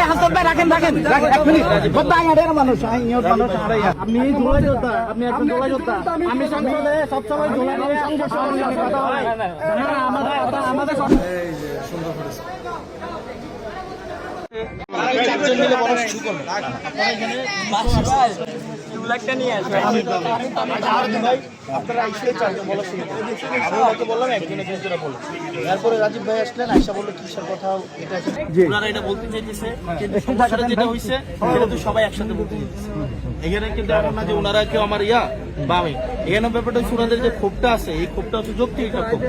হাসান ভাই রাখেন রাখেন এক মিনিট কথা আমাদের মানুষ নিয়ত মানুষ আপনি জোড়া যোদ্ধা আপনি একজন জোড়া যোদ্ধা আমি সংসদে সব সময় জোড়া নিয়ে কথা হয় না আমাদের এই যে সুন্দর করেছে চারজন মিলে বলা শুরু করুন আপনারা এখানে ভাই 2 লাখ টাকা নিয়ে আসবেন ভাই আপনারা এসে চারজন বলা শুরু করুন আমি বললাম একজনের জন্য বললাম তারপরে রাজীব ভাই আসলেন আয়শা বলল কিসের কথা এটা ওনারা এটা বলতে চাইতেছে কিন্তু সমস্যাটা যেটা হইছে সেটা তো সবাই একসাথে বলতে চাইতেছে এখানে কিন্তু এমন না যে ওনারা কেউ আমার বা আমি এখানে ব্যাপারটা হচ্ছে ওনাদের যে ক্ষোভটা আছে এই ক্ষোভটা হচ্ছে যৌক্তিক একটা ক্ষোভ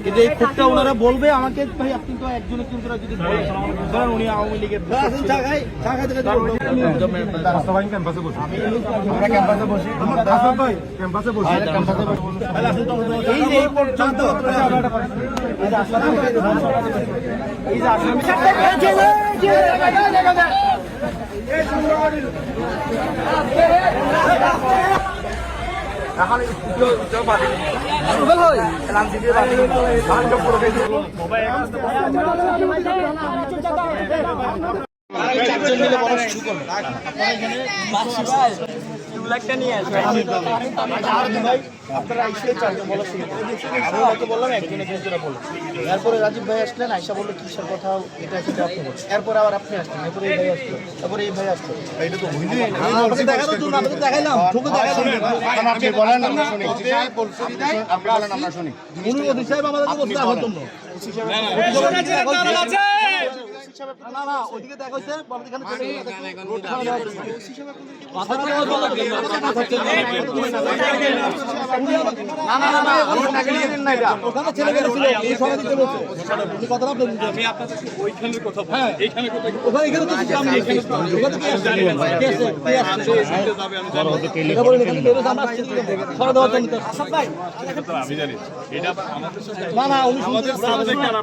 কিন্তু এই ক্ষোভটা ওনারা বলবে আমাকে ভাই আপনি তো একজনের কিন্তু যদি বলেন ধরেন উনি আওয়ামী লীগের এই যে এই পর্যন্ত চারজন মিলে বলা শুরু করুন আপনারা এখানে 2 লাখ টাকা নিয়ে আসবেন ভাই আপনারা এসে চারজন বলা শুরু করুন আমি বললাম একজনের জন্য বললাম তারপরে রাজীব ভাই আসলেন আয়শা বলল কিসের কথা এটা সেটা আপনি বলছেন এরপর আবার আপনি আসলেন এরপরে এই ভাই আসলো তারপরে এই ভাই আসলো এটা তো বুঝলি দেখানোর জন্য আমি তো দেখাইলাম ঠুকে দেখাইলাম আপনি বলেন আমরা শুনি আপনি বলেন আমরা শুনি উনি ওসি সাহেব আমাদের বলতে এখন জন্য ওসি সাহেব না না ওইদিকে দেখা হচ্ছে এখানে না না